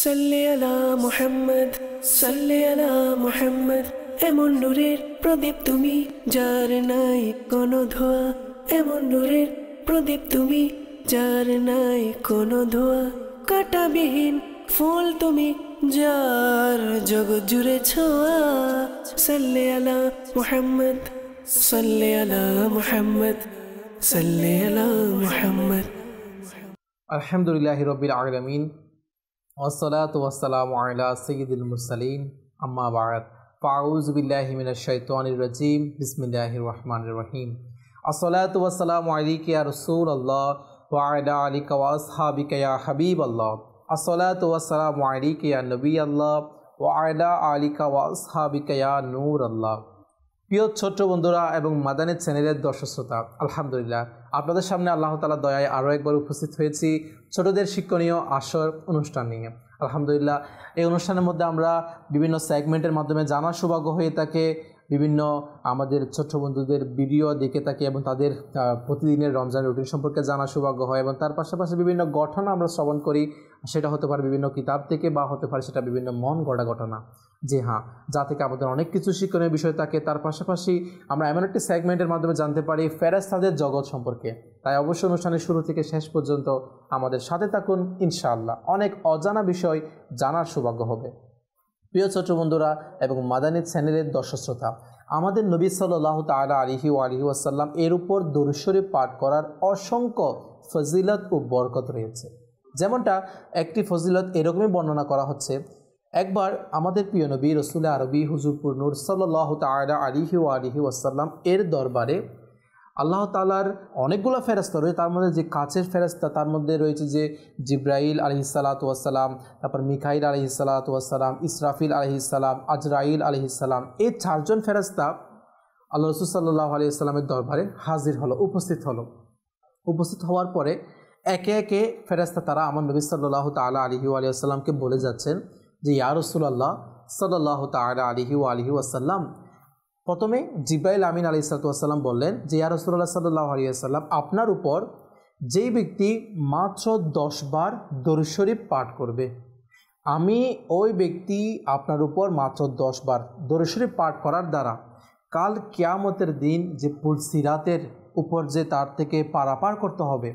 সাল্লি আলা মুহাম্মদ সাল্লি আলা মুহাম্মদ এমন নূরের প্রদীপ তুমি যার নাই কোনো ধোয়া এমন নূরের প্রদীপ তুমি যার নাই কোনো ধোয়া কাঁটাবিহীন ফুল তুমি যার জগৎ জুড়ে ছোঁয়া সাল্লি আলা মুহাম্মদ সাল্লি আলা মুহাম্মদ সাল্লি আলা মুহাম্মদ। আলহামদুলিল্লাহি রাব্বিল আলামিন ওয়াসসালাতু ওয়াসসালামু আলা সাইয়্যিদিল মুরসালিন আম্মা বা'দ ফাউযু বিল্লাহি মিনাশ শাইতানির রাজীম বিসমিল্লাহির রহমানির রহিম। আসসালাতু ওয়াসসালামু আলাইকা ইয়া রাসূলুল্লাহ ওয়া আলা আলিকা ওয়া আসহাবিকা ইয়া হাবিবাল্লাহ। আসসালাতু ওয়াসসালামু আলাইকা ইয়া নবিয়াল্লাহ ওয়া আলা আলিকা ওয়া আসহাবিকা ইয়া নূরাল্লাহ। প্রিয় ছোট্ট বন্ধুরা এবং মাদানী চ্যানেলের দর্শক শ্রোতা, আলহামদুলিল্লাহ আপনাদের সামনে আল্লাহ তাআলার দয়ায় আরও একবার উপস্থিত হয়েছি ছোটদের শিক্ষণীয় আসর অনুষ্ঠান নিয়ে। আলহামদুলিল্লাহ এই অনুষ্ঠানের মধ্যে আমরা বিভিন্ন সেগমেন্টের মাধ্যমে জানার সৌভাগ্য হয়ে থাকে, বিভিন্ন আমাদের ছোট্ট বন্ধুদের ভিডিও দেখে থাকি এবং তাদের প্রতিদিনের রমজান রুটিন সম্পর্কে জানার সৌভাগ্য হয় এবং তার পাশাপাশি বিভিন্ন ঘটনা আমরা শ্রবণ করি। সেটা হতে পারে বিভিন্ন কিতাব থেকে বা হতে পারে সেটা বিভিন্ন মন গড়া ঘটনা, যে হ্যাঁ যা থেকে আমাদের অনেক কিছু শিক্ষণীয় বিষয় থাকে। তার পাশাপাশি আমরা এমন একটি সেগমেন্টের মাধ্যমে জানতে পারি ফেরেশতাদের জগৎ সম্পর্কে। তাই অবশ্যই অনুষ্ঠানের শুরু থেকে শেষ পর্যন্ত আমাদের সাথে থাকুন, ইনশাআল্লাহ অনেক অজানা বিষয় জানার সৌভাগ্য হবে। প্রিয় ছোট বন্ধুরা এবং মাদানী চ্যানেলের দর্শক শ্রোতা, আমাদের নবী সাল্লাল্লাহু তাআলা আলাইহি ওয়াসাল্লাম এর উপর দরুদ শরীফ পাঠ করার অসংখ্য ফজিলত ও বরকত রয়েছে। যেমনটা একটি ফজিলত এরকমই বর্ণনা করা হচ্ছে, একবার আমাদের প্রিয় নবী রসুল আরবি হুজুরপুর নূর সাল্লাল্লাহু তাআলা আলাইহি ওয়াসাল্লাম এর দরবারে আল্লাহ তাআলার অনেকগুলো ফেরেশতা রয়েছে। তার মধ্যে যে কাছের ফেরেশতা তার মধ্যে রয়েছে যে জিব্রাইল আলাইহিসসালাতু ওয়াসসালাম, তারপর মিকাইল আলাইহিসসালাতু ওয়াসসালাম, ইসরাফিল আলাইহিসসালাম, আজরাইল আলাইহিসসালাম। এই চারজন ফেরেশতা আল্লাহ রাসূল সাল্লাল্লাহু আলাইহি ওয়াসাল্লামের দরবারে হাজির হলো, উপস্থিত হওয়ার পরে একে একে ফেরেশতা তারা আমার নবী সাল্লাল্লাহু তাআলা আলাইহি ওয়াসাল্লামকে বলে যাচ্ছেন যে ইয়া রাসূলুল্লাহ সাল্লাল্লাহু তাআলা আলাইহি ওয়াসাল্লাম। প্রথমে জিব্রাইল আমিন আলাইহিসসালাতু ওয়াসসালাম বললেন যে ইয়া রাসূলুল্লাহ সাল্লাল্লাহু আলাইহি ওয়াসাল্লাম, আপনার উপর যেই ব্যক্তি মাত্র 10 বার দরুদ শরীফ পাঠ করবে, আমি ওই ব্যক্তি আপনার উপর মাত্র 10 বার দরুদ শরীফ পাঠ করার দ্বারা কাল কিয়ামতের দিন যে পুলসিরাতের উপর যে তার থেকে পারাপার করতে হবে,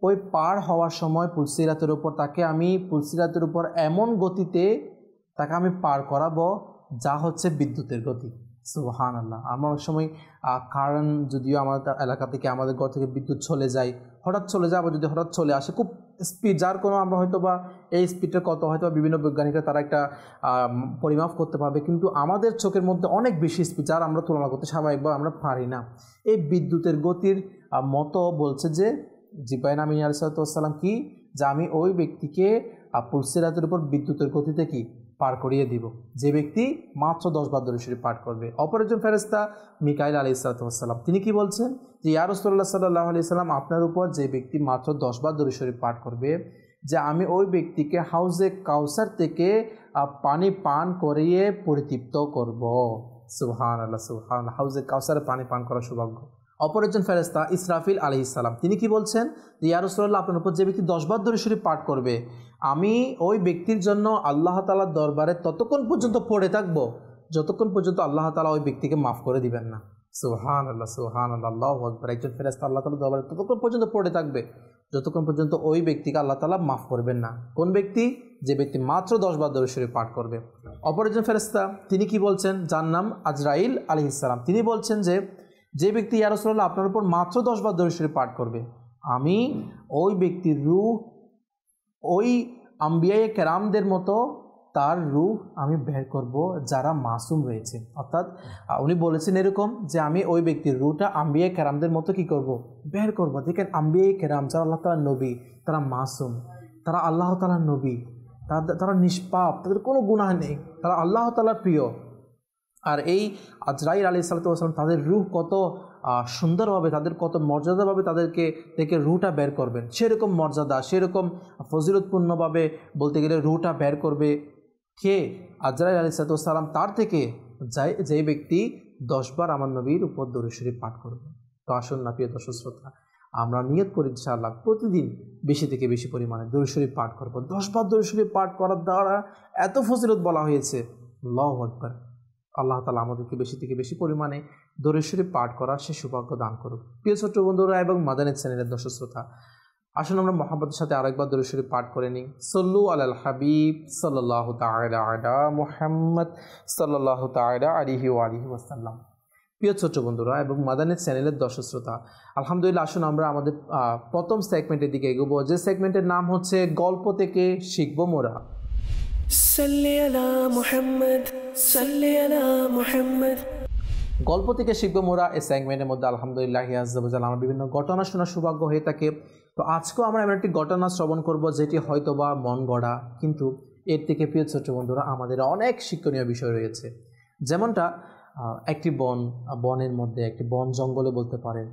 ওই পার হওয়ার সময় পুলসিরাতের উপর তাকে আমি পুলসিরাতের উপর এমন গতিতে তাকে আমি পার করাবো যা হচ্ছে বিদ্যুতের গতি। সুবহানাল্লাহ। আমরা অনেক সময় কারণ যদিও আমাদের এলাকা থেকে আমাদের ঘর থেকে বিদ্যুৎ চলে যায়, হঠাৎ চলে যায়, আবার যদি হঠাৎ চলে আসে খুব স্পিড, যার কোনো আমরা হয়তো বা এই স্পিডটা কত হয়তো বা বিভিন্ন বৈজ্ঞানিকরা তারা একটা পরিমাপ করতে পারবে, কিন্তু আমাদের চোখের মধ্যে অনেক বেশি স্পিড, যার আমরা তুলনা করতে স্বাভাবিকভাবে আমরা পারি না। এই বিদ্যুতের গতির মতো বলছে যে জিব্রাইল আমিন আলাইহিসসালাতু ওয়াসসালাম কি, যে আমি ওই ব্যক্তিকে পুলসিরাতের উপর বিদ্যুতের গতিতে কি পার করিয়ে দিব যে ব্যক্তি মাত্র 10 বার দরুদ শরীফ পাঠ করবে। অপর একজন ফেরেশতা মিকাইল আলাইহিসসালাতু ওয়াসসালাম, তিনি কি বলছেন যে ইয়া রাসূলুল্লাহ সাল্লাল্লাহু আলাইহি ওয়াসাল্লাম, আপনার উপর যে ব্যক্তি মাত্র 10 বার দরুদ শরীফ পাঠ করবে, যে আমি ওই ব্যক্তিকে হাউজে কাউসার থেকে পানি পান করিয়ে পরিতৃপ্ত করব। সুবহানাল্লাহ সুবহানাল্লাহ, হাউজে কাউসারে পানি পান করার সৌভাগ্য। অপর একজন ফেরেশতা ইসরাফিল আলাইহিসসালাম, তিনি কি বলছেন যে ইয়া রাসূলুল্লাহ, আপনার উপর যে ব্যক্তি 10 বার দরুদ শরীফ পাঠ করবে, আমি ওই ব্যক্তির জন্য আল্লাহ তাআলার দরবারে ততক্ষণ পর্যন্ত পড়ে থাকবো যতক্ষণ পর্যন্ত আল্লাহ তাআলা ওই ব্যক্তিকে মাফ করে দিবেন না। সুবহানাল্লাহ সুবহানাল্লাহ, আল্লাহু আকবার। একজন ফেরেশতা আল্লাহ তাআলার দরবারে ততক্ষণ পর্যন্ত পড়ে থাকবে যতক্ষণ পর্যন্ত ওই ব্যক্তিকে আল্লাহ তাআলা মাফ করবেন না। কোন ব্যক্তি? যে ব্যক্তি মাত্র 10 বার দরুদ শরীফ পাঠ করবে। অপর একজন ফেরেশতা তিনি কি বলছেন, যার নাম আজরাইল আলাইহিসসালাম, তিনি বলছেন যে ব্যক্তি ইয়া রাসূলুল্লাহ আপনার উপর মাত্র 10 বার দরুদ শরীফ পাঠ করবে, আমি ওই ব্যক্তির রূহ ওই আম্বিয়ায়ে কেরামদের মতো তার রূহ আমি বের করব যারা মাসুম রয়েছে। অর্থাৎ উনি বলেছেন এরকম যে আমি ওই ব্যক্তির রূহটা আম্বিয়ায়ে কেরামদের মতো কি করব, বের করব। দেখেন আম্বিয়ায়ে কেরাম যারা আল্লাহ তাআলার নবী, তারা মাসুম, তারা আল্লাহ তাআলার নবী, তারা নিষ্পাপ, তাদের কোনো গুনাহ নেই, তারা আল্লাহ তাআলার প্রিয়। আর এই আজরাইল আলাইহিসসালাতু ওয়াসসালাম তাদের রূহ কত সুন্দরভাবে, তাদের কত মর্যাদাভাবে তাদেরকে থেকে রূহটা বের করবেন, সেরকম মর্যাদা সেরকম ফজিলতপূর্ণভাবে বলতে গেলে রূহটা বের করবে কে? আজরাইল আলাইহিসসালাতু ওয়াসসালাম। তার থেকে যেই ব্যক্তি 10 বার আমার নবীর উপর দরুদ শরীফ পাঠ করবে। তো আসুন না প্রিয় দর্শক শ্রোতা, আমরা নিয়ত করি ইনশাআল্লাহ প্রতিদিন বেশি থেকে বেশি পরিমাণে দরুদ শরীফ পাঠ করব। 10 বার দরুদ শরীফ পাঠ করার দ্বারা এত ফজিলত বলা হয়েছে, আল্লাহু আকবার। আল্লাহ তাআলা আমাদেরকে বেশি থেকে বেশি পরিমাণে দরুদ শরীফ পাঠ করার সে সৌভাগ্য দান করুক। প্রিয় ছোট্ট বন্ধুরা এবং মাদানী চ্যানেলের দর্শক শ্রোতা, আসুন আমরা মুহাম্মদের সাথে আরেকবার দরুদ শরীফ পাঠ করে নিই। সল্লু আলাল হাবিব সাল্লাল্লাহু তাআলা আলা মুহাম্মদ সাল্লাল্লাহু তাআলা আলাইহি ওয়া আলিহি ওয়াসাল্লাম। প্রিয় ছোট্ট বন্ধুরা এবং মাদানী চ্যানেলের দর্শক শ্রোতা, আলহামদুলিল্লাহ আসুন আমরা আমাদের প্রথম সেগমেন্টের দিকে এগোবো, যে সেগমেন্টের নাম হচ্ছে গল্প থেকে শিখবো মোরা। সাল্লি আলা মুহাম্মদ, সাল্লি আলা মুহাম্মদ। গল্প থেকে শিখবো মোরা এই সেগমেন্টের মধ্যে আলহামদুলিল্লাহ আযজা ওয়া জাল্লা আমার বিভিন্ন ঘটনা শোনার সৌভাগ্য হয়ে থাকে। তো আজকেও আমরা এমন একটি ঘটনা শ্রবণ করব যেটি হয়তোবা মন গড়া, কিন্তু এর থেকে প্রিয় ছোট্ট বন্ধুরা আমাদের অনেক শিক্ষণীয় বিষয় রয়েছে। যেমনটা একটি বনের মধ্যে, একটি বন জঙ্গলে বলতে পারেন,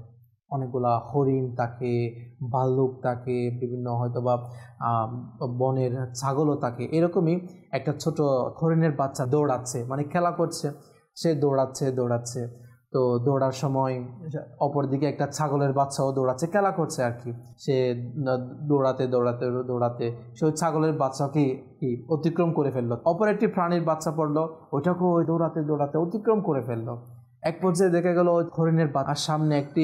অনেকগুলা হরিণ থাকে, ভাল্লুক থাকে, বিভিন্ন হয়তোবা বনের ছাগলও থাকে। এরকমই একটা ছোট হরিণের বাচ্চা দৌড়াচ্ছে, মানে খেলা করছে, সে দৌড়াচ্ছে। তো দৌড়ার সময় অপরদিকে একটা ছাগলের বাচ্চাও দৌড়াচ্ছে, খেলা করছে আর কি। সে দৌড়াতে সে ওই ছাগলের বাচ্চাকে অতিক্রম করে ফেললো। অপর একটি প্রাণীর বাচ্চা পড়লো, ওইটাকেও ওই দৌড়াতে অতিক্রম করে ফেললো। এক পর্যায়ে দেখা গেল ওই হরিণের বাচ্চার সামনে একটি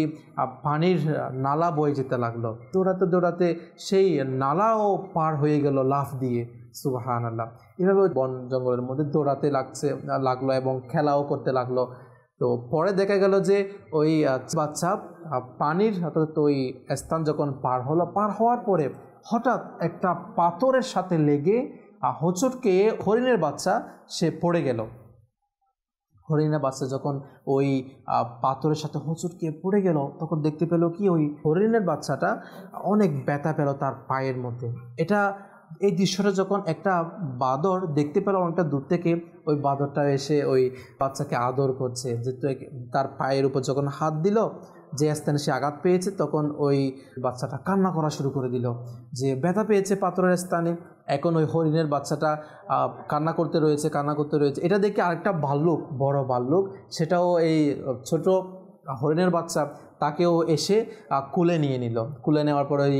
পানির নালা বয়ে যেতে লাগলো। দৌড়াতে সেই নালাও পার হয়ে গেল লাফ দিয়ে। সুবহানাল্লাহ। এভাবে ওই বন জঙ্গলের মধ্যে দৌড়াতে লাগলো এবং খেলাও করতে লাগলো। তো পরে দেখা গেল যে ওই বাচ্চা পানির অর্থাৎ ওই স্থান যখন পার হওয়ার পরে হঠাৎ একটা পাথরের সাথে লেগে হোঁচটকে হরিণের বাচ্চা সে পড়ে গেল। হরিণের বাচ্চা যখন ওই পাথরের সাথে হোঁচটকে পড়ে গেল, তখন দেখতে পেল কি ওই হরিণের বাচ্চাটা অনেক ব্যথা পেল তার পায়ের মধ্যে। এই দৃশ্যটা যখন একটা বাঁদর দেখতে পেল অনেকটা দূর থেকে, ওই বাঁদরটা এসে ওই বাচ্চাকে আদর করছে, যে তার পায়ের উপর যখন হাত দিল, যে স্থানে সে আঘাত পেয়েছে, তখন ওই বাচ্চাটা কান্না করা শুরু করে দিল যে ব্যথা পেয়েছে পাথরের স্থানে। এখন ওই হরিণের বাচ্চাটা কান্না করতে রয়েছে। এটা দেখে আরেকটা বড় ভাল্লুক, সেটাও এই ছোট হরিণের বাচ্চা তাকেও এসে কুলে নিয়ে নিল। কুলে নেওয়ার পরে ওই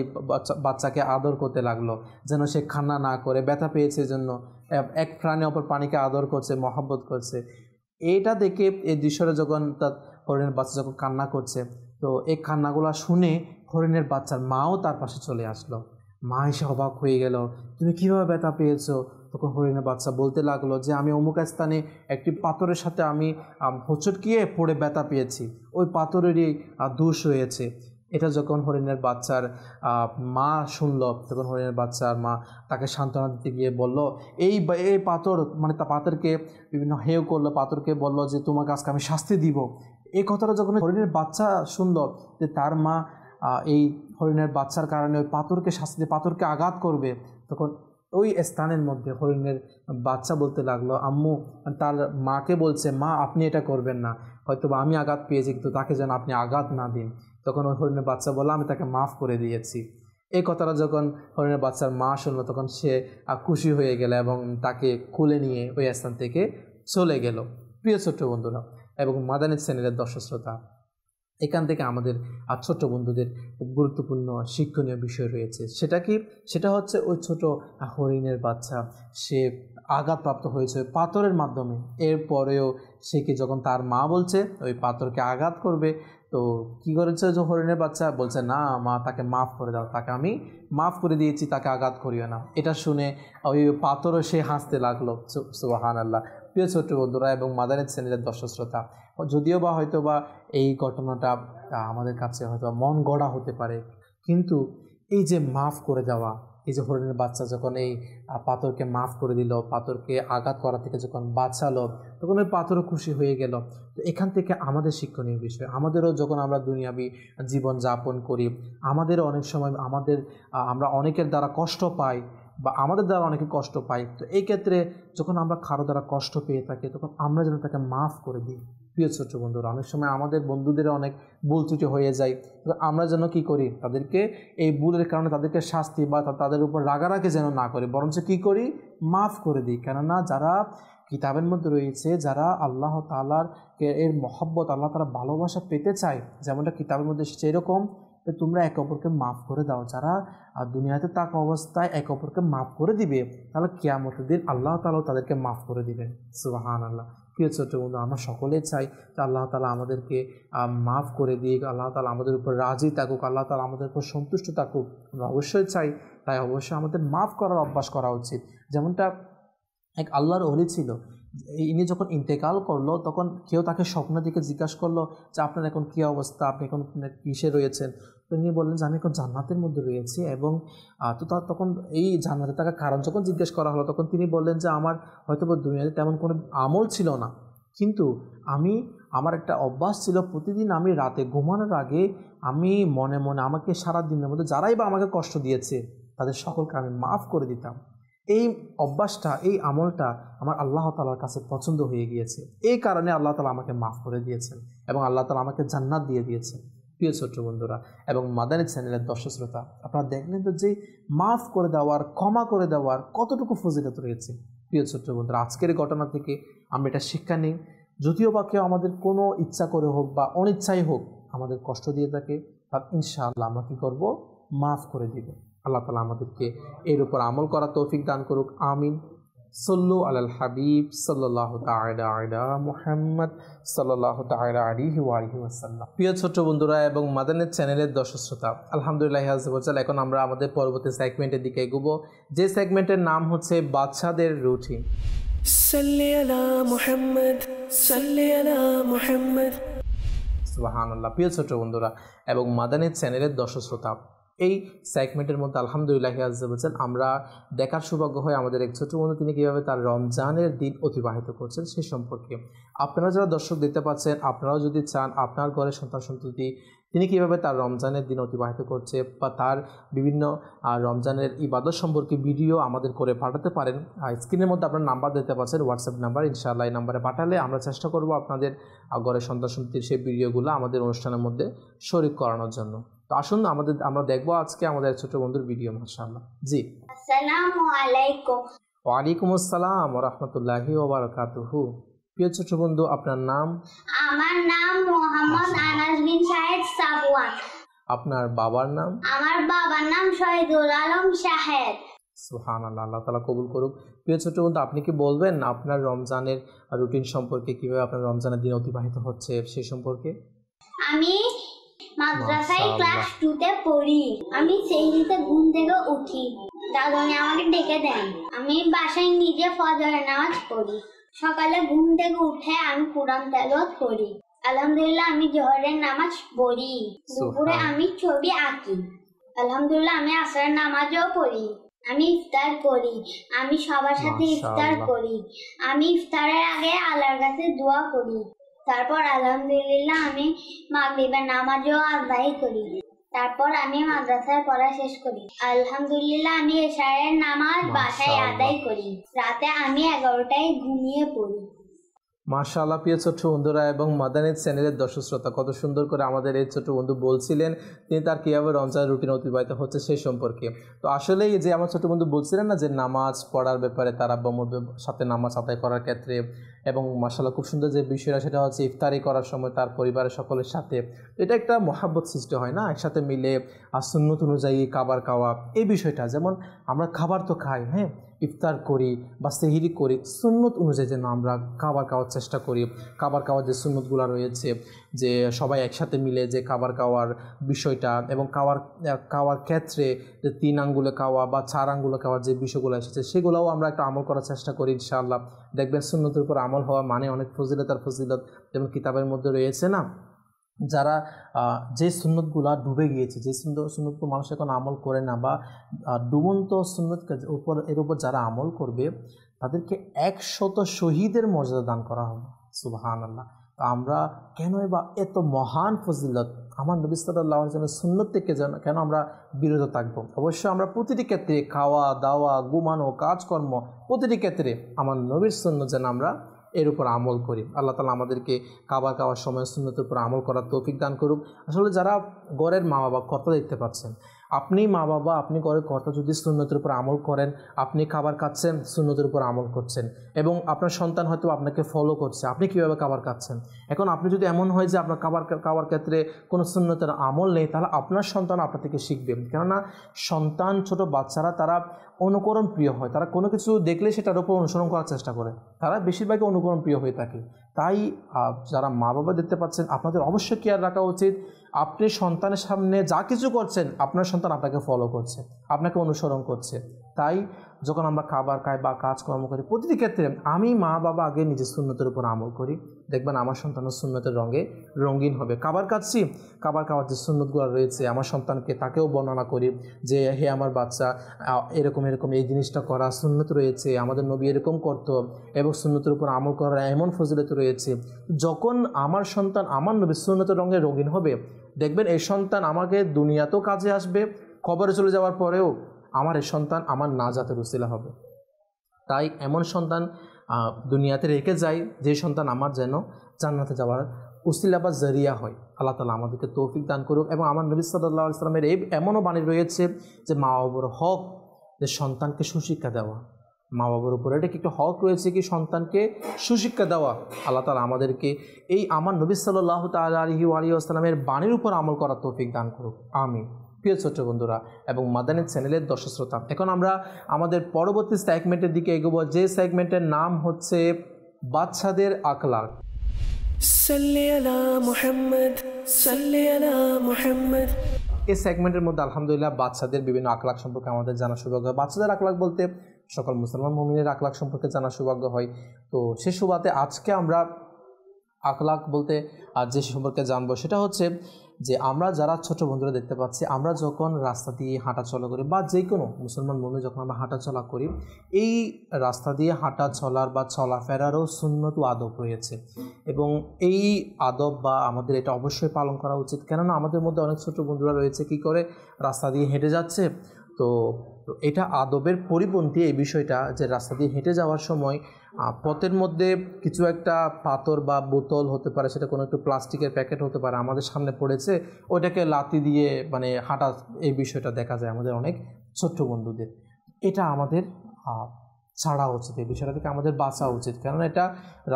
বাচ্চাকে আদর করতে লাগলো যেন সে কান্না না করে, ব্যথা পেয়েছে জন্য। এক প্রাণী অপর প্রাণীকে আদর করছে, মহব্বত করছে। এটা দেখে এই দৃশ্যটা যখন তার হরিণের বাচ্চা যখন কান্না করছে, তো এই কান্নাগুলো শুনে হরিণের বাচ্চার মাও তার পাশে চলে আসলো। মা এসে অবাক হয়ে গেল, তুমি কীভাবে ব্যথা পেয়েছো? তখন হরিণের বাচ্চা বলতে লাগলো যে আমি অমুক স্থানে একটি পাথরের সাথে আমি হোঁচটকিয়ে পড়ে ব্যথা পেয়েছি, ওই পাথরেরই দোষ হয়েছে। এটা যখন হরিণের বাচ্চার মা শুনল, তখন হরিণের বাচ্চার মা তাকে সান্ত্বনা দিতে গিয়ে বলল, এই পাথর, মানে তা পাথরকে বিভিন্ন হেয় করলো, পাথরকে বলল যে তোমাকে আজকে আমি শাস্তি দিব। এই কথাটা যখন হরিণের বাচ্চা শুনল যে তার মা এই হরিণের বাচ্চার কারণে ওই পাথরকে শাস্তি দিয়ে পাথরকে আঘাত করবে, তখন ওই স্থানের মধ্যে হরিণের বাচ্চা বলতে লাগলো, আম্মু তার মাকে বলছে, মা আপনি এটা করবেন না, হয়তো আমি আঘাত পেয়েছি, কিন্তু তাকে যেন আপনি আঘাত না দিন। তখন ওই হরিণের বাচ্চা বলল, আমি তাকে মাফ করে দিয়েছি। এই কথাটা যখন হরিণের বাচ্চার মা শুনলো, তখন সে খুশি হয়ে গেল এবং তাকে কোলে নিয়ে ওই স্থান থেকে চলে গেল। প্রিয় ছোট্ট বন্ধুরা এবং মাদানী চ্যানেলের দর্শক শ্রোতা, এখান থেকে আমাদের ছোট্ট বন্ধুদের গুরুত্বপূর্ণ শিক্ষণীয় বিষয় রয়েছে। সেটা হচ্ছে ওই ছোট হরিণের বাচ্চা, সে আঘাতপ্রাপ্ত হয়েছে পাথরের মাধ্যমে। এরপরেও সে কি যখন তার মা বলছে ওই পাথরকে আঘাত করবে, তো কি করেছে যে হরিণের বাচ্চা বলছে, না মা, তাকে মাফ করে দাও, তাকে আমি মাফ করে দিয়েছি, তাকে আঘাত করিও না। এটা শুনে ওই পাথরও সে হাসতে লাগলো। সুবহানাল্লাহ। প্রিয় ছোট্ট বন্ধুরা এবং মাদানী চ্যানেলের দর্শক শ্রোতা, যদিও বা হয়তো বা এই ঘটনাটা আমাদের কাছে হয়তো মন গড়া হতে পারে, কিন্তু এই যে মাফ করে দেওয়া, এই যে হরিণের বাচ্চা যখন এই পাথরকে মাফ করে দিল, পাথরকে আঘাত করা থেকে যখন বাঁচালো, তখন ওই পাথরও খুশি হয়ে গেল। তো এখান থেকে আমাদের শিক্ষণীয় বিষয়, আমাদেরও যখন আমরা দুনিয়াবি জীবন যাপন করি, আমাদেরও অনেক সময় আমরা অনেকের দ্বারা কষ্ট পাই বা আমাদের দ্বারা অনেকে কষ্ট পাই। তো এই ক্ষেত্রে যখন আমরা কারো দ্বারা কষ্ট পেয়ে থাকি, তখন আমরা যেন তাকে মাফ করে দিই। প্রিয় ছোট্ট বন্ধুরা, অনেক সময় আমাদের বন্ধুদের অনেক ভুল ত্রুটি হয়ে যায়, তো আমরা যেন কী করি, তাদেরকে এই ভুলের কারণে তাদেরকে শাস্তি বা তাদের উপর রাগারাগি যেন না করি, বরঞ্চ কী করি, মাফ করে দিই। কেননা যারা কিতাবের মধ্যে রয়েছে, যারা আল্লাহ তাআলার এর মহব্বত, আল্লাহ তাআলা ভালোবাসা পেতে চায়, যেমনটা কিতাবের মধ্যে এসেছে, এরকম যে তোমরা একে অপরকে মাফ করে দাও। যারা দুনিয়াতে থাকা অবস্থায় একে অপরকে মাফ করে দিবে, তাহলে কিয়ামতের দিন আল্লাহ তাআলা তাদেরকে মাফ করে দিবেন। সুবহানাল্লাহ। প্রিয় ছোট বন্ধু, আমরা সকলেই চাই যে আল্লাহ তাআলা আমাদেরকে মাফ করে দিক, আল্লাহ তাআলা আমাদের উপর রাজি থাকুক, আল্লাহ তাআলা আমাদের উপর সন্তুষ্ট থাকুক। আমরা অবশ্যই চাই, তাই অবশ্যই আমাদের মাফ করার অভ্যাস করা উচিত। যেমনটা এক আল্লাহর ওলি ছিল, ইনি যখন ইন্তেকাল করলো তখন কেউ তাকে স্বপ্ন দিকে জিজ্ঞাসা করলো যে আপনার এখন কী অবস্থা, আপনি এখন কিসে রয়েছেন? তো ইনি বললেন যে আমি এখন জান্নাতের মধ্যে রয়েছি। এবং তখন এই জান্নাতে থাকার কারণ যখন জিজ্ঞেস করা হলো, তখন তিনি বললেন যে আমার হয়তো দুনিয়াতে তেমন কোনো আমল ছিল না, কিন্তু আমার একটা অভ্যাস ছিল, প্রতিদিন আমি রাতে ঘুমানোর আগে আমি মনে মনে আমাকে সারা দিনের মধ্যে যারাই বা আমাকে কষ্ট দিয়েছে তাদের সকলকে আমি মাফ করে দিতাম। এই অভ্যাসটা, এই আমলটা আমার আল্লাহ তাআলার কাছে পছন্দ হয়ে গিয়েছে। এই কারণে আল্লাহ তাআলা আমাকে মাফ করে দিয়েছেন এবং আল্লাহ তাআলা আমাকে জান্নাত দিয়ে দিয়েছেন। প্রিয় ছোট্ট বন্ধুরা এবং মাদানী চ্যানেলের দর্শক শ্রোতা, আপনারা দেখলেন তো যে মাফ করে দেওয়ার, ক্ষমা করে দেওয়ার কতটুকু ফজিলত রয়েছে। প্রিয় ছোট্ট বন্ধুরা, আজকের ঘটনা থেকে আমরা এটা শিক্ষা নিই, যদিও বা কেউ আমাদের কোনো ইচ্ছা করে হোক বা অনিচ্ছাই হোক আমাদের কষ্ট দিয়ে থাকে, তার ইনশাআল্লাহ আমরা কী করবো, মাফ করে দিব। আল্লাহ তাআলা আমাদেরকে এর উপর আমল করা তৌফিক দান করুক। আমিন। সল্লু আলাল হাবিব সাল্লাল্লাহু তাআলা আলা মুহাম্মদ সাল্লাল্লাহু তাআলা আলাইহি ওয়া আলিহি ওয়াসাল্লাম। প্রিয় ছোট্ট বন্ধুরা এবং মাদানী চ্যানেলের দর্শক শ্রোতা, আলহামদুলিল্লাহ আযজা ওয়া জাল, এখন আমরা আমাদের পরবর্তী সেগমেন্টের দিকে এগোবো, যে সেগমেন্টের নাম হচ্ছে বাদশাদের রুটিন। সাল্লি আলা মুহাম্মদ, সাল্লি আলা মুহাম্মদ। সুবহানাল্লাহ। প্রিয় ছোট্ট বন্ধুরা এবং মাদানী চ্যানেলের দর্শক শ্রোতা, এই সেগমেন্টের মধ্যে আলহামদুলিল্লাহ আযজা ওয়া জাল আমরা দেখার সৌভাগ্য হয় আমাদের এক ছোট বন্ধু তিনি কীভাবে তার রমজানের দিন অতিবাহিত করছেন সে সম্পর্কে। আপনারা যারা দর্শক দেখতে পাচ্ছেন, আপনারাও যদি চান আপনার ঘরের সন্তান সন্ততি তিনি কীভাবে তার রমজানের দিন অতিবাহিত করছে বা তার বিভিন্ন রমজানের ইবাদত সম্পর্কে ভিডিও আমাদের করে পাঠাতে পারেন। স্ক্রিনের মধ্যে আপনার নাম্বার দিতে পারছেন, হোয়াটসঅ্যাপ নাম্বার। ইনশাআল্লাহ এই নাম্বারে পাঠালে আমরা চেষ্টা করব আপনাদের ঘরের সন্তান সন্ততির সেই ভিডিওগুলো আমাদের অনুষ্ঠানের মধ্যে শরীক করানোর জন্য। তো আসুন আমরা দেখবো আজকে আমাদের ছোট বন্ধুর ভিডিও। মাশাআল্লাহ। জি, আসসালামু আলাইকুম। ওয়ালাইকুম আসসালাম ওয়া রাহমাতুল্লাহি ওয়া বারাকাতুহু। প্রিয় ছোট বন্ধু, আপনার নাম? আমার নাম মোহাম্মদ আনাস বিন শাহেদ সাফওয়ান। আপনার বাবার নাম? আমার বাবার নাম শহীদুল আলম শাহেদ। সুবহানাল্লাহ, আল্লাহ তাআলা কবুল করুক। প্রিয় ছোট বন্ধু, আপনি কি বলবেন আপনার রমজানের রুটিন সম্পর্কে, কিভাবে আপনার রমজানের দিন অতিবাহিত হচ্ছে সেই সম্পর্কে? আমি মাদ্রাসায় ক্লাস 2 তে পড়ি। আমি সেহরিতে ঘুম থেকে উঠি, দাদুনি আমাকে ডেকে দেন। আমি বাসায় নিজে ফজরের নামাজ পড়ি। সকালে ঘুম থেকে উঠে আমি কুরআন তেলাওয়াত করি। আলহামদুলিল্লাহ আমি জোহরের নামাজ পড়ি। দুপুরে আমি ছবি আঁকি। আলহামদুলিল্লাহ আমি আসরের নামাজও পড়ি। আমি ইফতার করি। আমি সবার সাথে ইফতার করি। আমি ইফতারের আগে আল্লাহর কাছে দোয়া করি। তারপর আলহামদুলিল্লাহ আমি মাগরিবের নামাজও আদায় করি। তারপর আমি মাদ্রাসার পড়া শেষ করি। আলহামদুলিল্লাহ আমি এশারের নামাজ বাসায় আদায় করি। রাতে আমি 11টায় ঘুমিয়ে পড়ি। মাশাআল্লাহ। প্রিয় ছোট বন্ধুরা এবং মাদানী চ্যানেলের দর্শক শ্রোতা, কত সুন্দর করে আমাদের এই ছোট বন্ধু বলছিলেন তিনি তার কীভাবে রমজান রুটিন অতিবাহিত হচ্ছে সেই সম্পর্কে। তো আসলে এই যে আমার ছোট বন্ধু বলছিলেন না যে নামাজ পড়ার ব্যাপারে, তার আব্বা আম্মুর সাথে নামাজ আদায় করার ক্ষেত্রে, এবং মাশাআল্লাহ খুব সুন্দর যে বিষয়টা সেটা হচ্ছে ইফতারি করার সময় তার পরিবারের সকলের সাথে, এটা একটা মহাব্বত সৃষ্টি হয় না, একসাথে মিলে সুন্নত অনুযায়ী খাবার খাওয়া। এই বিষয়টা যেমন আমরা খাবার তো খাই, হ্যাঁ, ইফতার করি বা সেহরি করি, সুন্নত অনুযায়ী যেন আমরা খাবার খাওয়ার চেষ্টা করি। খাবার খাওয়ার যে সুন্নতগুলো রয়েছে, যে সবাই একসাথে মিলে যে খাবার খাওয়ার বিষয়টা, এবং খাওয়ার ক্ষেত্রে যে 3 আঙ্গুলে খাওয়া বা 4 আঙ্গুলে খাওয়ার যে বিষয়গুলো এসেছে সেগুলোও আমরা একটা আমল করার চেষ্টা করি। ইনশাআল্লাহ দেখবেন সুন্নতের উপর আমল হওয়া মানে অনেক ফজিলত। আর ফজিলত যেমন কিতাবের মধ্যে রয়েছে না, যারা যে সুন্নতগুলা ডুবে গিয়েছে, যে সুন্নতগুলো মানুষ এখন আমল করে না, বা ডুবন্ত সুন্নতকে এর উপর যারা আমল করবে তাদেরকে 100 শহীদের মর্যাদা দান করা হবে। সুবহানাল্লাহ। তো আমরা কেনই বা এত মহান ফজিলত আমার নবী সাল্লাল্লাহু আলাইহি ওয়াসাল্লামের সুন্নত থেকে কেন আমরা বিরত থাকবো? অবশ্যই আমরা প্রতিটি ক্ষেত্রে, খাওয়া দাওয়া, ঘুমানো, কাজকর্ম, প্রতিটি ক্ষেত্রে আমার নবীর সুন্নত যেন আমরা এর উপর আমল করি। আল্লাহ তাআলা আমাদেরকে খাবার খাওয়ার সময় সুন্নতের উপর আমল করার তৌফিক দান করুক। আসলে যারা ঘরের মা বাবা, কর্তা দেখতে পাচ্ছেন, আপনি মা বাবা, আপনি ঘরে কর্তা যদি সুন্নতের উপর আমল করেন, আপনি খাবার খাচ্ছেন, সুন্নতের উপর আমল করছেন, এবং আপনার সন্তান হয়তো আপনাকে ফলো করছে, আপনি কীভাবে খাবার খাচ্ছেন। এখন আপনি যদি এমন হয় যে আপনার খাবার ক্ষেত্রে কোনো সুন্নতের আমল নেই, তাহলে আপনার সন্তান আপনার থেকে শিখবে। কেননা সন্তান, ছোট বাচ্চারা তারা অনুকরণ প্রিয় হয়, তারা কোনো কিছু দেখলে সেটার উপর অনুসরণ করার চেষ্টা করে, তারা বেশিরভাগই অনুকরণ প্রিয় হয়ে থাকে। তাই যারা মা বাবা দেখতে পাচ্ছেন, আপনাদের অবশ্যই কেয়ার রাখা উচিত, আপনি সন্তানের সামনে যা কিছু করছেন আপনার সন্তান আপনাকে ফলো করছে, আপনাকে অনুসরণ করছে। তাই যখন আমরা খাবার খাই বা কাজকর্ম করি, প্রতিটি ক্ষেত্রে আমি মা বাবা আগে নিজের সুন্নতের উপর আমল করি, দেখবেন আমার সন্তানের সুন্নতের রঙে রঙিন হবে। খাবার খাচ্ছি, খাবার খাওয়ার যে সুন্নতগুলো রয়েছে আমার সন্তানকে তাকেও বর্ণনা করি যে হে আমার বাচ্চা, এরকম এরকম এই জিনিসটা করা সুন্নত রয়েছে, আমাদের নবী এরকম করতো, এবং সুন্নতের উপর আমল করার এমন ফজিলত রয়েছে। যখন আমার সন্তান আমার নবীর সুন্নতের রঙে রঙিন হবে, দেখবেন এই সন্তান আমাকে দুনিয়াতেও কাজে আসবে, কবরে চলে যাওয়ার পরেও আমার এই সন্তান আমার নাজাতের উসিলা হবে। তাই এমন সন্তান দুনিয়াতে রেখে যায় যে সন্তান আমার যেন জান্নাতে যাওয়ার উসিলা বা জরিয়া হয়। আল্লাহ তাআলা আমাদেরকে তৌফিক দান করুক। এবং আমার নবী সাল্লাল্লাহু আলাইহি ওয়াসাল্লামের এমনও বাণী রয়েছে যে মা বাবার হক যে সন্তানকে সুশিক্ষা দেওয়া, মা বাবার উপরে এটা কি একটা হক রয়েছে কি সন্তানকে সুশিক্ষা দেওয়া। আল্লাহ তাআলা আমাদেরকে এই আমার নবী সাল্লাল্লাহু তাআলা আলাইহি ওয়াসাল্লামের বাণীর উপর আমল করার তৌফিক দান করুক, আমিন। প্রিয় ছোট্ট বন্ধুরা এবং মাদানী চ্যানেলের দর্শক শ্রোতা, এখন আমরা আমাদের পরবর্তী সেগমেন্টের দিকে এগোবো, যে সেগমেন্টের নাম হচ্ছে বাচ্চাদের আখলাক। সাল্লি আলা মুহাম্মদ, সাল্লি আলা মুহাম্মদ। এই সেগমেন্টের মধ্যে আলহামদুলিল্লাহ বাচ্চাদের বিভিন্ন আখলাক সম্পর্কে আমাদের জানা সৌভাগ্য হয়। বাচ্চাদের আখলাক বলতে সকল মুসলমান মুমিনের আখলাক সম্পর্কে জানা সৌভাগ্য হয়। তো সে সুবাদে আজকে আমরা আখলাক বলতে যে সম্পর্কে জানবো সেটা হচ্ছে যে আমরা যারা ছোট বন্ধুরা দেখতে পাচ্ছি, আমরা যখন রাস্তা দিয়ে হাঁটা চলা করি বা যে কোনো মুসলমান মুমিন যখন আমরা হাঁটা চলা করি, এই রাস্তা দিয়ে হাঁটা চলার বা চলাফেরারও সুন্নত ও আদব রয়েছে, এবং এই আদব বা আমাদের এটা অবশ্যই পালন করা উচিত। কেননা আমাদের মধ্যে অনেক ছোট বন্ধুরা রয়েছে কি করে রাস্তা দিয়ে হেঁটে যাচ্ছে, তো এটা আদবের পরিপন্থী এই বিষয়টা যে রাস্তা দিয়ে হেঁটে যাওয়ার সময় পথের মধ্যে কিছু একটা পাথর বা বোতল হতে পারে, সেটা কোনো একটু প্লাস্টিকের প্যাকেট হতে পারে, আমাদের সামনে পড়েছে, ওইটাকে লাথি দিয়ে মানে হাঁটা, এই বিষয়টা দেখা যায় আমাদের অনেক ছোট্ট বন্ধুদের। এটা আমাদের ছাড়া উচিত, এই বিষয়টা থেকে আমাদের বাঁচা উচিত, কেননা এটা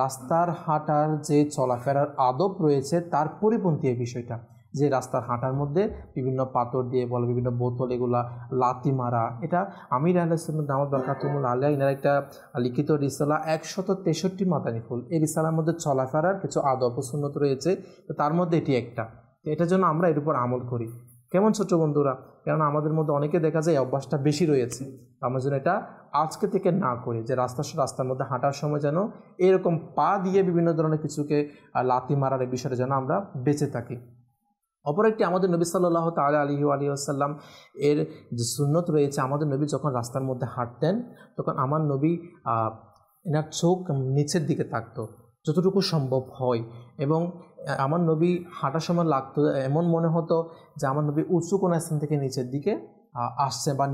রাস্তার হাঁটার যে চলাফেরার আদব রয়েছে তার পরিপন্থী এই বিষয়টা, যে রাস্তার হাঁটার মধ্যে বিভিন্ন পাথর দিয়ে বলে, বিভিন্ন বোতল, এগুলা লাথি মারা। এটা আমির আহলে সুন্নাত দামাত বারাকাতুহুমুল্লাহ আলাইহি এনার একটা লিখিত রিসালা 163 মাদানী ফুল, এই রিসালার মধ্যে চলাফেরার কিছু আদব ও সুন্নত রয়েছে, তো তার মধ্যে এটি একটা। তো এটার জন্য আমরা এর উপর আমল করি। কেমন ছোট বন্ধুরা, কেননা আমাদের মধ্যে অনেকে দেখা যায় অভ্যাসটা বেশি রয়েছে, আমরা যেন এটা আজকে থেকে না করি, যে রাস্তার মধ্যে হাঁটার সময় যেন এরকম পা দিয়ে বিভিন্ন ধরনের কিছুকে লাথি মারার এই বিষয়টা যেন আমরা বেঁচে থাকি। অপর একটি আমাদের নবী সাল্লাল্লাহু তাআলা আলাইহি ওয়াসাল্লাম এর যে সুন্নত রয়েছে, আমাদের নবী যখন রাস্তার মধ্যে হাঁটতেন তখন আমার নবী এনার চোখ নিচের দিকে থাকতো যতটুকু সম্ভব হয়, এবং আমার নবী হাঁটার সময় লাগতো এমন মনে হতো যে আমার নবী উঁচু কোনো স্থান থেকে নিচের দিকে আসছে বা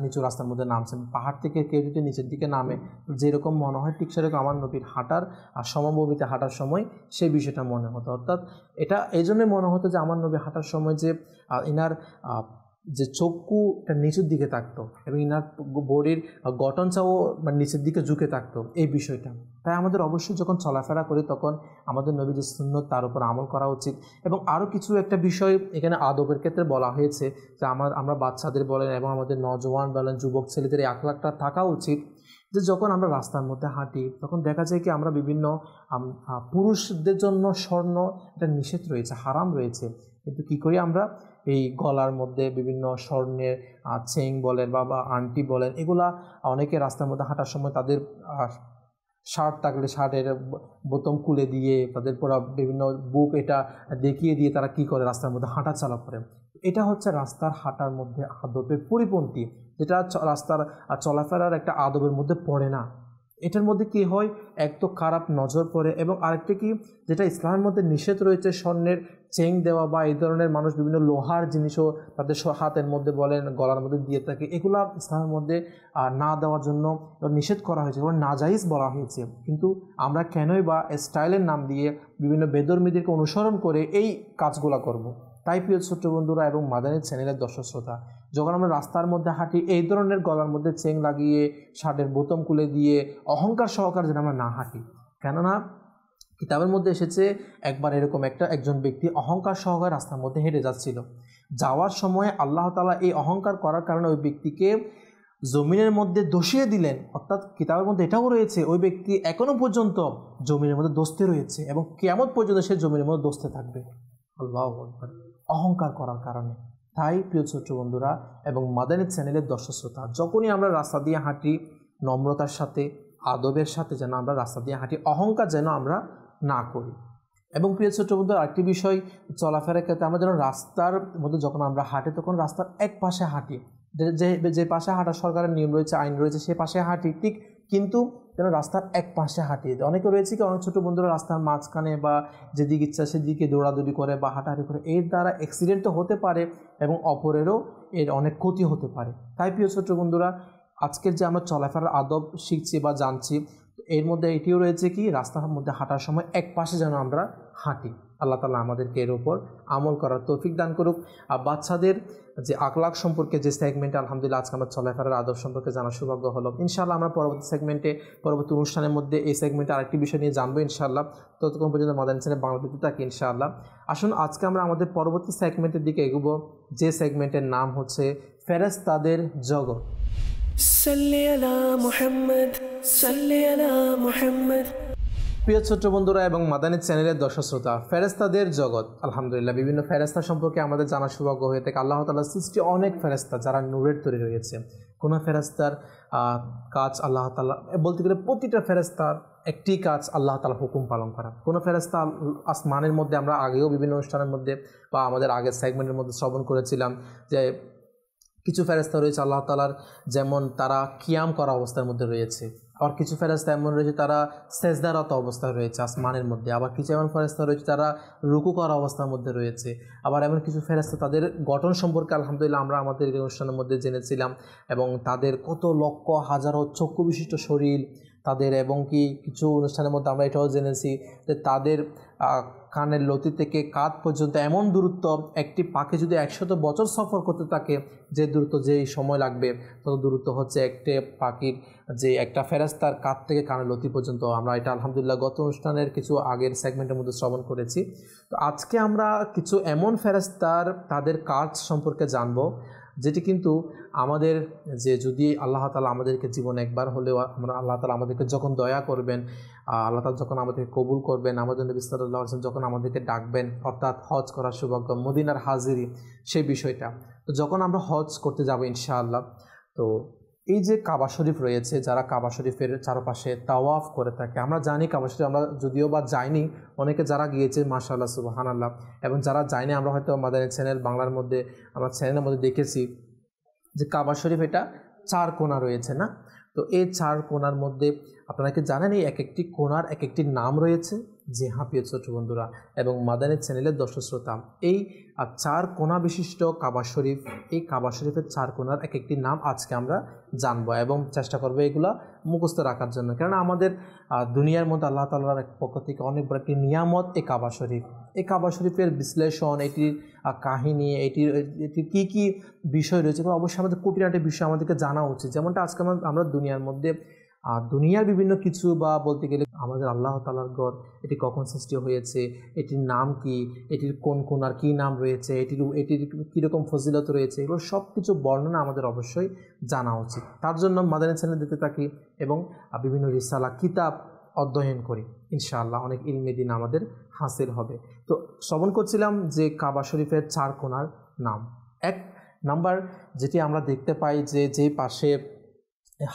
নিচু রাস্তার মধ্যে নামছেন। পাহাড় থেকে কেউ যদি নিচের দিকে নামে যেরকম মনে হয়, ঠিক সেরকম আমার নবীর হাঁটার আর সমভূমিতে হাঁটার সময় সেই বিষয়টা মনে হতো। অর্থাৎ এটা এই জন্যই মনে হতো যে আমার নবী হাঁটার সময় যে ইনার যে চক্ষু এটা নিচের দিকে থাকতো এবং ইনার বডির গঠনটাও মানে নিচের দিকে ঝুঁকে থাকতো, এই বিষয়টা। তাই আমাদের অবশ্যই যখন চলাফেরা করি তখন আমাদের নবী যে সুন্নত তার উপর আমল করা উচিত। এবং আরও কিছু একটা বিষয় এখানে আদবের ক্ষেত্রে বলা হয়েছে যে আমরা বাচ্চাদের বলেন এবং আমাদের নজওয়ান বলেন, যুবক ছেলেদের এই আখলাকটা থাকা উচিত যে যখন আমরা রাস্তার মধ্যে হাঁটি তখন দেখা যায় কি আমরা বিভিন্ন পুরুষদের জন্য স্বর্ণ এটা নিষেধ রয়েছে, হারাম রয়েছে, কিন্তু কী করি আমরা এই গলার মধ্যে বিভিন্ন স্বর্ণের চেইন বলেন বা আংটি বলেন, এগুলা অনেকে রাস্তার মধ্যে হাঁটার সময় তাদের শার্ট থাকলে শার্টের বোতাম খুলে দিয়ে তাদের পুরো বিভিন্ন বুক এটা দেখিয়ে দিয়ে তারা কি করে রাস্তার মধ্যে হাঁটা চালা করে। এটা হচ্ছে রাস্তার হাঁটার মধ্যে আদবের পরিপন্থী, যেটা রাস্তার চলাফেরার একটা আদবের মধ্যে পড়ে না। এটার মধ্যে কি হয়, এক তো খারাপ নজর পড়ে, এবং আরেকটা কি যেটা ইসলামের মধ্যে নিষেধ রয়েছে স্বর্ণের চেইন দেওয়া বা এই ধরনের মানুষ বিভিন্ন লোহার জিনিসও তাদের হাতের মধ্যে বলেন গলার মধ্যে দিয়ে থাকে, এগুলা ইসলামের মধ্যে না দেওয়ার জন্য নিষেধ করা হয়েছে, এবং নাজাইজ বলা হয়েছে। কিন্তু আমরা কেনই বা স্টাইলের নাম দিয়ে বিভিন্ন বেদর্মীদেরকে অনুসরণ করে এই কাজগুলো করব। তাই প্রিয় ছোট্ট বন্ধুরা এবং মাদানী চ্যানেলের দর্শক শ্রোতা, যখন আমরা রাস্তার মধ্যে হাঁটি এই ধরনের গলার মধ্যে চেন লাগিয়ে শার্টের বোতাম খুলে দিয়ে অহংকার সহকারে যেন আমরা না হাঁটি। কেননা কিতাবের মধ্যে এসেছে একবার এরকম একজন ব্যক্তি অহংকার সহকারে রাস্তার মধ্যে হেঁটে যাচ্ছিল। যাওয়ার সময় আল্লাহ তাআলা এই অহংকার করার কারণে ওই ব্যক্তিকে জমিনের মধ্যে দোষিয়ে দিলেন। অর্থাৎ কিতাবের মধ্যে এটাও রয়েছে ওই ব্যক্তি এখনও পর্যন্ত জমিনের মধ্যে দোষতে রয়েছে এবং কিয়ামত পর্যন্ত সে জমিনের মধ্যে দোষতে থাকবে। আল্লাহু আকবার, অহংকার করার কারণে। তাই প্রিয় ছোট্ট বন্ধুরা এবং মাদানী চ্যানেলের দর্শক শ্রোতা, যখনই আমরা রাস্তা দিয়ে হাঁটি নম্রতার সাথে আদবের সাথে যেন আমরা রাস্তা দিয়ে হাঁটি, অহংকার যেন আমরা না করি। এবং প্রিয় ছোট্ট বন্ধু, আরেকটি বিষয়, চলাফেরার ক্ষেত্রে আমরা যেন রাস্তার মধ্যে যখন আমরা হাঁটি তখন রাস্তার এক পাশে হাঁটি, যে পাশে হাঁটা সরকারের নিয়ম রয়েছে, আইন রয়েছে, সে পাশে হাঁটি ঠিক, কিন্তু যেন রাস্তার এক পাশে হাঁটি। অনেকে রয়েছে কি অনেক ছোটো বন্ধুরা রাস্তার মাঝখানে বা যেদিকে ইচ্ছা সেদিকে দৌড়াদৌড়ি করে বা হাঁটাহাঁটি করে, এর দ্বারা অ্যাক্সিডেন্ট তো হতে পারে এবং অপরেরও এর অনেক ক্ষতি হতে পারে। তাই প্রিয় ছোট্ট বন্ধুরা, আজকের যে আমরা চলাফেরার আদব শিখছি বা জানছি, এর মধ্যে এটিও রয়েছে কি রাস্তার মধ্যে হাঁটার সময় এক পাশে যেন আমরা হাঁটি। আল্লাহ তাআলা আমাদেরকে এর উপর আমল করার তৌফিক দান করুক। আর বাচ্চাদের যে আখলাক সম্পর্কে যে সেগমেন্টে আলহামদুলিল্লাহ আজকে আমরা চলাফেরার আদব সম্পর্কে জানার সৌভাগ্য হলো। ইনশাআল্লাহ আমরা পরবর্তী অনুষ্ঠানের মধ্যে এই সেগমেন্টে আরেকটি বিষয় নিয়ে জানবো ইনশাআল্লাহ। ততক্ষণ পর্যন্ত মাদানী চ্যানেল বাংলা ভিডিওতে থাকি ইনশাআল্লাহ। আসুন আজকে আমরা আমাদের পরবর্তী সেগমেন্টের দিকে এগোবো, যে সেগমেন্টের নাম হচ্ছে ফেরেশতাদের জগৎ। সাল্লি আলা মুহাম্মদ, সাল্লি আলা মুহাম্মদ। প্রিয় ছোট্ট বন্ধুরা এবং মাদানী চ্যানেলের দর্শক শ্রোতা, ফেরেশতাদের জগৎ, আলহামদুলিল্লাহ বিভিন্ন ফেরেশতা সম্পর্কে আমাদের জানার সৌভাগ্য হয়ে থাকে। আল্লাহ তাআলার সৃষ্টি অনেক ফেরেশতা যারা নূরের তৈরি রয়েছে। কোনো ফেরেশতার কাজ আল্লাহ তাআলা, বলতে গেলে প্রতিটা ফেরেশতার একটি কাজ আল্লাহ তাআলা হুকুম পালন করা। কোনো ফেরেশতা আসমানের মধ্যে, আমরা আগেও বিভিন্ন অনুষ্ঠানের মধ্যে বা আমাদের আগের সেগমেন্টের মধ্যে শ্রবণ করেছিলাম যে কিছু ফেরেশতা রয়েছে আল্লাহ তাআলার, যেমন তারা কিয়াম করা অবস্থার মধ্যে রয়েছে। আবার কিছু ফেরেশতা এমন রয়েছে তারা সেজদারত অবস্থায় রয়েছে আসমানের মধ্যে। আবার কিছু এমন ফেরেশতা রয়েছে তারা রুকু করা অবস্থার মধ্যে রয়েছে। আবার এমন কিছু ফেরেশতা তাদের গঠন সম্পর্কে আলহামদুলিল্লাহ আমরা আমাদের এই অনুষ্ঠানের মধ্যে জেনেছিলাম, এবং তাদের কত লক্ষ হাজারো চক্ষু বিশিষ্ট শরীর তাদের, এবং কি কিছু অনুষ্ঠানের মধ্যে আমরা এটাও জেনেছি যে তাদের কানের লতি থেকে কাঁধ পর্যন্ত এমন দূরত্ব, একটি পাখি যদি 100 বছর সফর করতে থাকে যে দূরত্ব, যেই সময় লাগবে তত দূরত্ব হচ্ছে একটা পাখির, যে একটা ফেরেশতার কাঁধ থেকে কানের লতি পর্যন্ত। আমরা এটা আলহামদুলিল্লাহ গত অনুষ্ঠানের কিছু আগের সেগমেন্টের মধ্যে শ্রবণ করেছি। তো আজকে আমরা কিছু এমন ফেরেশতার তাদের কাজ সম্পর্কে জানবো, যেটি কিন্তু আমাদের, যে যদি আল্লাহ তাআলা আমাদেরকে জীবনে একবার হলেও আল্লাহ তাআলা আমাদেরকে যখন দয়া করবেন, আল্লাহ তাআলা যখন আমাদেরকে কবুল করবেন, আমাদের নবী সাল্লাল্লাহু আলাইহি ওয়াসাল্লাম যখন আমাদেরকে ডাকবেন, অর্থাৎ হজ করার সৌভাগ্য, মদিনার হাজিরি, সেই বিষয়টা। তো যখন আমরা হজ করতে যাব ইনশাআল্লাহ, তো এই যে কাবা শরীফ রয়েছে, যারা কাবা শরীফের চারপাশে তাওয়াফ করে থাকে, আমরা জানি কাবা শরীফ আমরা যদিও বা যাইনি, অনেকে যারা গিয়েছে মাশাআল্লাহ সুবহানাল্লাহ, এবং যারা যায়নি আমরা হয়তো আমাদের চ্যানেল বাংলার মধ্যে, আমরা চ্যানেলের মধ্যে দেখেছি যে কাবা শরীফ এটা 4 কোণা রয়েছে না। তো এই 4 কোণার মধ্যে আপনারা কি জানেন এই এক একটি কোণার এক একটি নাম রয়েছে? যে হ্যাঁ প্রিয় ছোট বন্ধুরা এবং মাদানী চ্যানেলের দর্শক শ্রোতা, এই 4 কোণা বিশিষ্ট কাবা শরীফ, এই কাবা শরীফের 4 কোণার এক একটি নাম আজকে আমরা জানবো এবং চেষ্টা করবো এগুলা মুখস্থ রাখার জন্য। কেননা আমাদের দুনিয়ার মধ্যে আল্লাহ তাআলার পক্ষ থেকে অনেক বড় একটি নিয়ামত এই কাবা শরীফ। এই কাবা শরীফের বিশ্লেষণ, এটির কাহিনী, এটির কী কী বিষয় রয়েছে, অবশ্যই আমাদের কোটিনাটি বিষয় আমাদেরকে জানা উচিত। যেমনটা আজকে আমরা দুনিয়ার মধ্যে দুনিয়ার বিভিন্ন কিছু, বা বলতে গেলে আমাদের আল্লাহ তাআলার ঘর, এটি কখন সৃষ্টি হয়েছে, এটির নাম কি, এটির কোন কোণার কী নাম রয়েছে, এটির কীরকম ফজিলত রয়েছে, এগুলো সব কিছু বর্ণনা আমাদের অবশ্যই জানা উচিত। তার জন্য মাদানী চ্যানেল দিতে থাকি এবং বিভিন্ন রিসালা কিতাব অধ্যয়ন করি, ইনশাআল্লাহ অনেক ইলমি দিন আমাদের হাসিল হবে। তো শ্রবণ করছিলাম যে কাবা শরীফের 4 কোণার নাম। 1 নাম্বার যেটি আমরা দেখতে পাই যে পাশে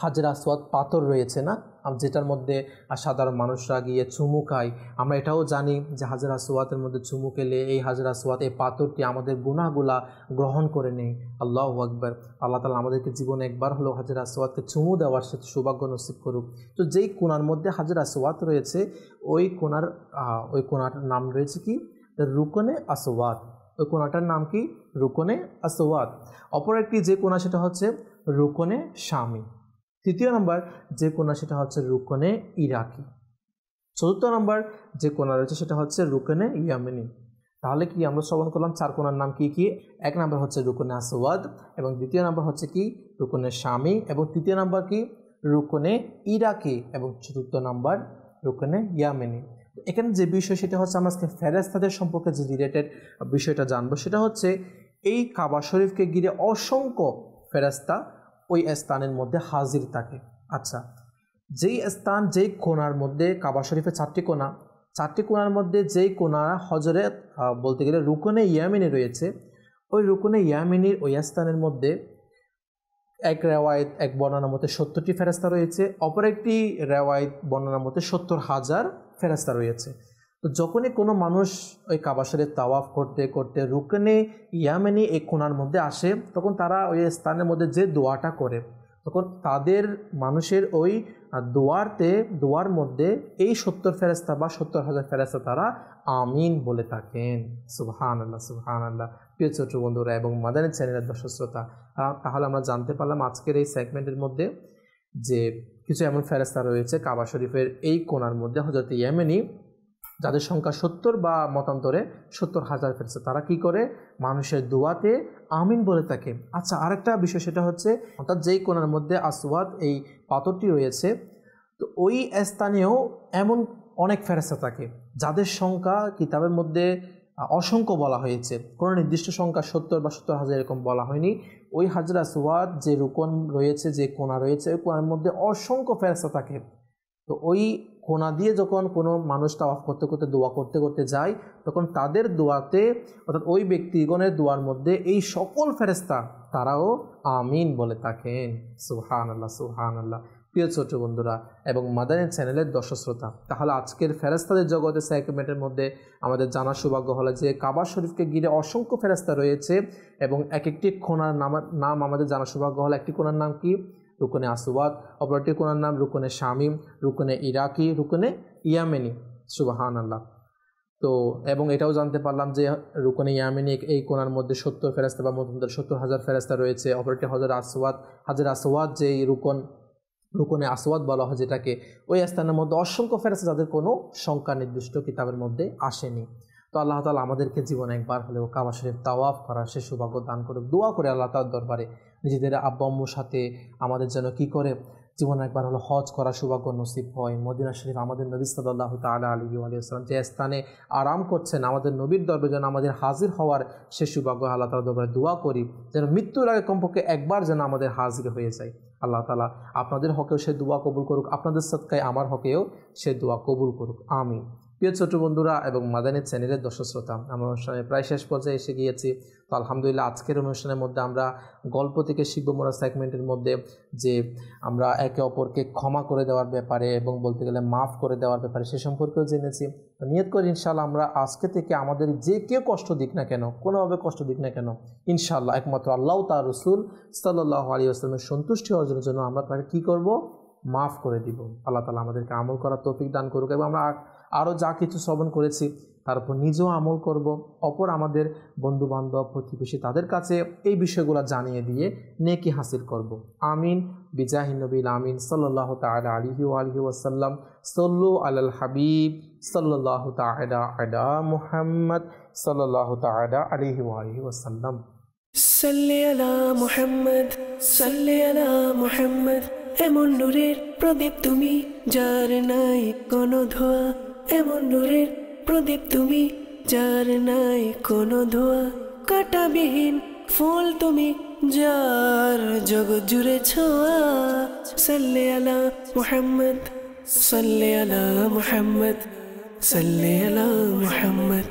হাজরা আসওয়াদ পাথর রয়েছে না, যেটার মধ্যে সাধারণ মানুষরা গিয়ে চুমু খায়। আমরা এটাও জানি যে হাজরা আসওয়াদের মধ্যে চুমু খেলে এই হাজরা আসওয়াদ, এই পাথরটি আমাদের গুনাহগুলা গ্রহণ করে নেয়। আল্লাহু আকবার। আল্লাহ তাআলা আমাদেরকে জীবনে একবার হলেও হাজরা আসওয়াদকে চুমু দেওয়ার সাথে সৌভাগ্য নসিব করুক। তো যেই কোণার মধ্যে হাজরা আসওয়াদ রয়েছে, ওই কোণার নাম রয়েছে কি? রুকনে আসওয়াদ। ওই কোণাটার নাম কি? রুকনে আসওয়াদ। অপর একটি যে কোণা সেটা হচ্ছে রুকনে শামি। 3 নম্বর যে কোণা সেটা হচ্ছে রুকনে ইরাকি। 4 নম্বর যে কোণা রয়েছে সেটা হচ্ছে রুকনে ইয়ামেনি। তাহলে কি আমরা শ্রবণ করলাম 4 কোণার নাম কি কি? 1 নম্বর হচ্ছে রুকনে আসওয়াদ, এবং 2য় নম্বর হচ্ছে কি রুকনে শামি, এবং 3য় নম্বর কি রুকনে ইরাকি, এবং 4র্থ নম্বর রুকনে ইয়ামেনি। এখানে যে বিষয় সেটা হচ্ছে আমরা আজকে ফেরেশতাদের সম্পর্কে যে রিলেটেড বিষয়টা জানবো, সেটা হচ্ছে এই কাবা শরীফকে ঘিরে অসংখ্য ফেরেশতা ওই স্থানের মধ্যে হাজির থাকে। আচ্ছা, যেই স্থান যেই কোণার মধ্যে কাবা শরীফের 4টি কোণা, 4টি কোণার মধ্যে যেই কোণা হজরত বলতে গেলে রুকনে ইয়ামিনী রয়েছে, ওই রুকনে ইয়ামিনীর ওই স্থানের মধ্যে এক রেওয়ায়েত এক বর্ণনার মধ্যে 70টি ফেরেশতা রয়েছে, অপর একটি রেওয়ায়েত বর্ণনার মধ্যে 70,000 ফেরেশতা রয়েছে। তো যখনই কোনো মানুষ ওই কাবা শরীফ তাওয়াফ করতে করতে রুকনে ইয়ামিনী এই কোণার মধ্যে আসে, তখন তারা ওই স্থানের মধ্যে যে দোয়াটা করে, তখন তাদের মানুষের ওই দোয়ার মধ্যে এই 70 ফেরেশতা বা 70,000 ফেরেশতা তারা আমিন বলে থাকেন। সুবহানাল্লাহ, সুবহানাল্লাহ। প্রিয় ছোট বন্ধুরা এবং মাদানী চ্যানেলের দর্শক শ্রোতা, তাহলে আমরা জানতে পারলাম আজকের এই সেগমেন্টের মধ্যে যে কিছু এমন ফেরেশতা রয়েছে কাবা শরীফের এই কোণার মধ্যে হযরত ইয়ামিনী, যাদের সংখ্যা 70 বা মতান্তরে 70,000 ফেরেশতা, তারা কি করে মানুষের দোয়াতে আমিন বলে থাকে। আচ্ছা, আরেকটা বিষয় সেটা হচ্ছে অর্থাৎ যেই কোণার মধ্যে আসওয়াদ এই পাথরটি রয়েছে, তো ওই স্থানেও এমন অনেক ফেরেশতা থাকে যাদের সংখ্যা কিতাবের মধ্যে অসংখ্য বলা হয়েছে, কোনো নির্দিষ্ট সংখ্যা 70 বা 70,000 এরকম বলা হয়নি। ওই হাজর আসওয়াদ যে রুকন রয়েছে, যে কোণা রয়েছে, ওই কোণার মধ্যে অসংখ্য ফেরেশতা থাকে। তো ওই কোণা দিয়ে যখন কোনো মানুষ তাওয়াফ করতে করতে দোয়া করতে করতে যায়, তখন তাদের দোয়াতে অর্থাৎ ওই ব্যক্তিগণের দোয়ার মধ্যে এই সকল ফেরেশতা তারাও আমিন বলে থাকেন। সুবহানাল্লাহ, সুবহানাল্লাহ। প্রিয় ছোট বন্ধুরা এবং মাদানী চ্যানেলের দর্শক শ্রোতা, তাহলে আজকের ফেরেশতাদের জগতের সেগমেন্টের মধ্যে আমাদের জানার সৌভাগ্য হলো যে কাবা শরীফকে ঘিরে অসংখ্য ফেরেশতা রয়েছে, এবং এক একটি কোণার নাম আমাদের জানার সৌভাগ্য হলো। একটি কোণার নাম কি রুকনে আসওয়াদ, অপরটি কোণার নাম রুকনে শামিম, রুকনে ইরাকি, রুকনে ইয়ামেনি। সুবহানাল্লাহ। তো এবং এটাও জানতে পারলাম যে রুকনে ইয়ামিনী এই কোণার মধ্যে 70 ফেরেশতা বা মতান্তরে 70,000 ফেরেশতা রয়েছে, অপরটি হাজর আসওয়াদ যেই রুকনে আসওয়াদ বলা হয় যেটাকে, ওই স্থানের মধ্যে অসংখ্য ফেরেশতা যাদের কোনো সংখ্যা নির্দিষ্ট কিতাবের মধ্যে আসেনি। তো আল্লাহ তাআলা আমাদেরকে জীবনে একবার হলেও কাবা শরীফ তাওয়াফ করার সে সৌভাগ্য দান করুক। দোয়া করে আল্লাহ তাআলার দরবারে নিজেদের আব্বা আম্মুর সাথে আমাদের যেন কি করে জীবনে একবার হলো হজ করার সৌভাগ্য নসিব হয়। মদিনা শরীফ আমাদের নবী সাল্লাল্লাহু তাআলা আলাইহি ওয়া সাল্লাম যে স্থানে আরাম করছেন, আমাদের নবীর দরবারে যেন আমাদের হাজির হওয়ার সে সৌভাগ্য আল্লাহ তাআলার দরবারে দোয়া করি, যেন মৃত্যুর আগে কমপক্ষে একবার যেন আমাদের হাজির হয়ে যায়। আল্লাহ তাআলা আপনাদের হকেও সে দোয়া কবুল করুক, আপনাদের সদকায় আমার হকেও সে দোয়া কবুল করুক, আমিন। প্রিয় ছোট বন্ধুরা এবং মাদানী চ্যানেলের দর্শক শ্রোতা, আমরা অনুষ্ঠানে প্রায় শেষ পর্যায়ে এসে গিয়েছি। তো আলহামদুলিল্লাহ আজকের অনুষ্ঠানের মধ্যে আমরা গল্প থেকে শিখব মোরা সেগমেন্টের মধ্যে যে আমরা একে অপরকে ক্ষমা করে দেওয়ার ব্যাপারে এবং বলতে গেলে মাফ করে দেওয়ার ব্যাপারে সে সম্পর্কেও জেনেছি। নিয়ত করি ইনশাআল্লাহ আমরা আজকে থেকে আমাদের যে কেউ কষ্ট দিক না কেন, কোনোভাবে কষ্ট দিক না কেন, ইনশাআল্লাহ একমাত্র আল্লাহ তার রাসূল সাল্লাল্লাহু আলাইহি ওয়াসাল্লামের সন্তুষ্টি অর্জনের জন্য আমরা তাকে কী করব, মাফ করে দিব। আল্লাহ তাআলা আমাদেরকে আমল করার তৌফিক দান করুক, এবং আমরা আরও যা কিছু শ্রবণ করেছি তার উপর নিজেও আমল করব, অপর আমাদের বন্ধুবান্ধব প্রতিবেশী তাদের কাছে এই বিষয়গুলো জানিয়ে দিয়ে নেকি হাসিল করব। আমিন বিজাহি নবীল আমিন সাল্লাল্লাহু তাআলা আলাইহি ওয়া আলিহি ওয়াসাল্লাম। সাল্লু আলাল হাবিব সাল্লাল্লাহু তাআলা আলা মুহাম্মদ সাল্লাল্লাহু তাআলা আলাইহি ওয়া আলিহি ওয়াসাল্লাম। সাল্লি আলা মুহাম্মদ, সাল্লি আলা মুহাম্মদ। এমন নূরের প্রদীপ তুমি যার নাই কোনো ধোয়া, এমন নূরের প্রদীপ তুমি যার নাই কোনো ধোয়া, কাঁটাবিহীন ফুল তুমি যার জগৎ জুড়ে ছোঁয়া। সাল্লি আলা মুহাম্মদ, সাল্লি আলা মুহাম্মদ, সাল্লি আলা মুহাম্মদ।